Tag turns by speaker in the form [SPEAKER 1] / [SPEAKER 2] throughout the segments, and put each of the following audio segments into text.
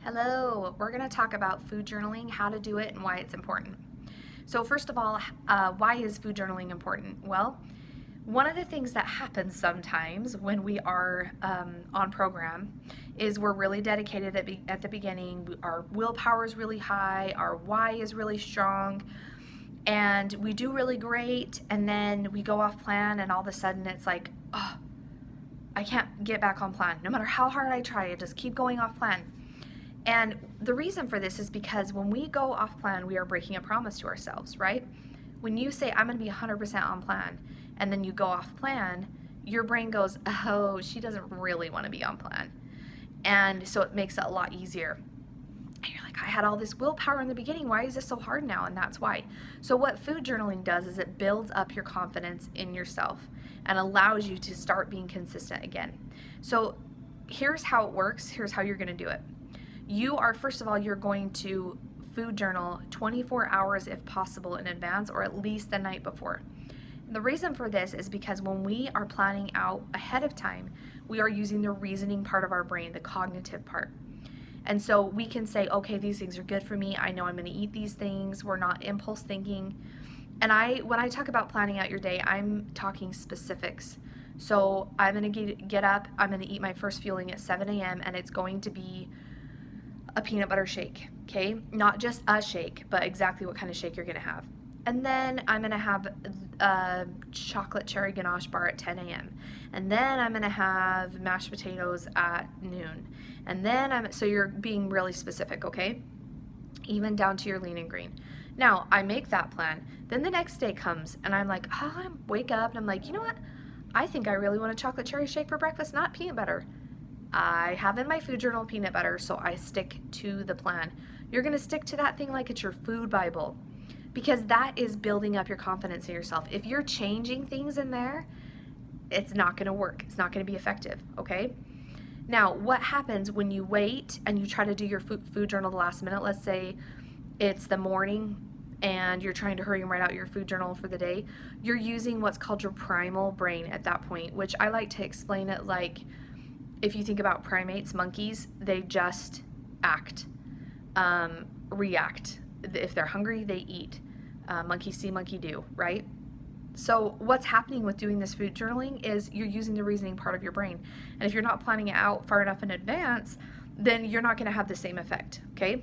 [SPEAKER 1] Hello, we're going to talk about food journaling, how to do it, and why it's important. So, first of all, why is food journaling important? Well, one of the things that happens sometimes when we are on program is we're really dedicated at the beginning. Our willpower is really high, our why is really strong, and we do really great. And then we go off plan, and all of a sudden it's like, oh, I can't get back on plan. No matter how hard I try, I just keep going off plan. And the reason for this is because when we go off plan, we are breaking a promise to ourselves, right? When you say, I'm going to be 100% on plan, and then you go off plan, your brain goes, oh, she doesn't really want to be on plan. And so it makes it a lot easier. And you're like, I had all this willpower in the beginning. Why is this so hard now? And that's why. So what food journaling does is it builds up your confidence in yourself and allows you to start being consistent again. So here's how it works. Here's how you're going to do it. First of all, you're going to food journal 24 hours if possible in advance, or at least the night before. And the reason for this is because when we are planning out ahead of time, we are using the reasoning part of our brain, the cognitive part. And so we can say, okay, these things are good for me. I know I'm going to eat these things. We're not impulse thinking. And when I talk about planning out your day, I'm talking specifics. So I'm going to get up, I'm going to eat my first fueling at 7 a.m. and it's going to be a peanut butter shake, okay? Not just a shake, but exactly what kind of shake you're gonna have. And then I'm gonna have a chocolate cherry ganache bar at 10 a.m. And then I'm gonna have mashed potatoes at noon. And then so you're being really specific, okay? Even down to your lean and green. Now, I make that plan. Then the next day comes and I'm like, I wake up and I'm like, you know what? I think I really want a chocolate cherry shake for breakfast, not peanut butter. I have in my food journal peanut butter, so I stick to the plan. You're going to stick to that thing like it's your food Bible, because that is building up your confidence in yourself. If you're changing things in there, it's not going to work. It's not going to be effective, okay? Now, what happens when you wait and you try to do your food journal the last minute? Let's say it's the morning and you're trying to hurry and write out your food journal for the day. You're using what's called your primal brain at that point, which I like to explain it like, if you think about primates, monkeys, they just act, react. If they're hungry, they eat. Monkey see, monkey do, right? So what's happening with doing this food journaling is you're using the reasoning part of your brain. And if you're not planning it out far enough in advance, then you're not going to have the same effect, okay?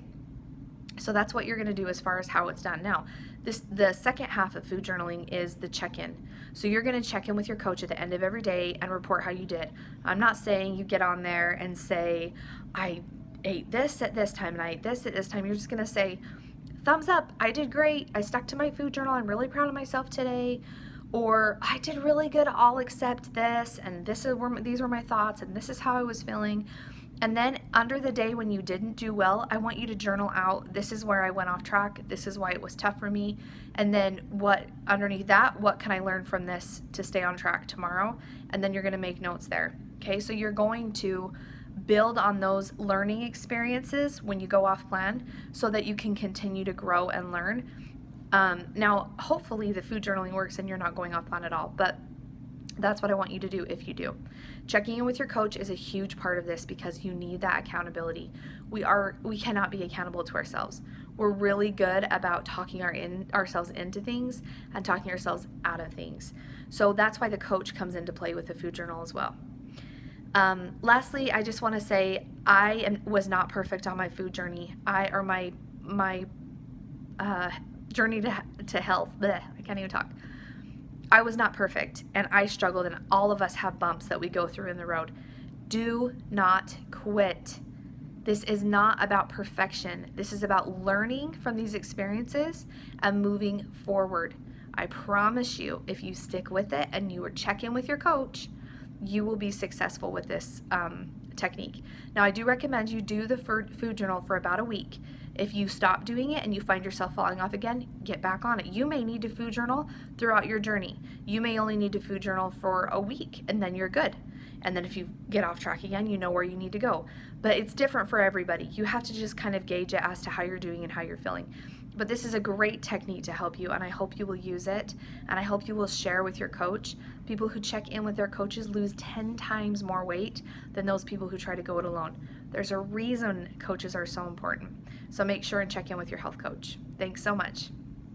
[SPEAKER 1] So that's what you're going to do as far as how it's done. Now, the second half of food journaling is the check-in. So you're going to check in with your coach at the end of every day and report how you did. I'm not saying you get on there and say, I ate this at this time and I ate this at this time. You're just going to say, thumbs up, I did great. I stuck to my food journal. I'm really proud of myself today. Or I did really good, all except this, and these were my thoughts, and this is how I was feeling. And then under the day when you didn't do well, I want you to journal out, this is where I went off track, this is why it was tough for me, and then underneath that, what can I learn from this to stay on track tomorrow? And then you're going to make notes there. Okay, so you're going to build on those learning experiences when you go off plan so that you can continue to grow and learn. Now, hopefully the food journaling works and you're not going off plan at all, but that's what I want you to do if you do. Checking in with your coach is a huge part of this because you need that accountability. We cannot be accountable to ourselves. We're really good about talking ourselves into things and talking ourselves out of things. So that's why the coach comes into play with the food journal as well. Lastly, I just want to say was not perfect on my food journey. My journey to health. Blech, I can't even talk. I was not perfect and I struggled, and all of us have bumps that we go through in the road. Do not quit. This is not about perfection. This is about learning from these experiences and moving forward. I promise you, if you stick with it and you check in with your coach, you will be successful with this technique. Now, I do recommend you do the food journal for about a week. If you stop doing it and you find yourself falling off again, get back on it. You may need to food journal throughout your journey. You may only need to food journal for a week and then you're good. And then if you get off track again, you know where you need to go. But it's different for everybody. You have to just kind of gauge it as to how you're doing and how you're feeling. But this is a great technique to help you, and I hope you will use it, and I hope you will share with your coach. People who check in with their coaches lose 10 times more weight than those people who try to go it alone. There's a reason coaches are so important. So make sure and check in with your health coach. Thanks so much.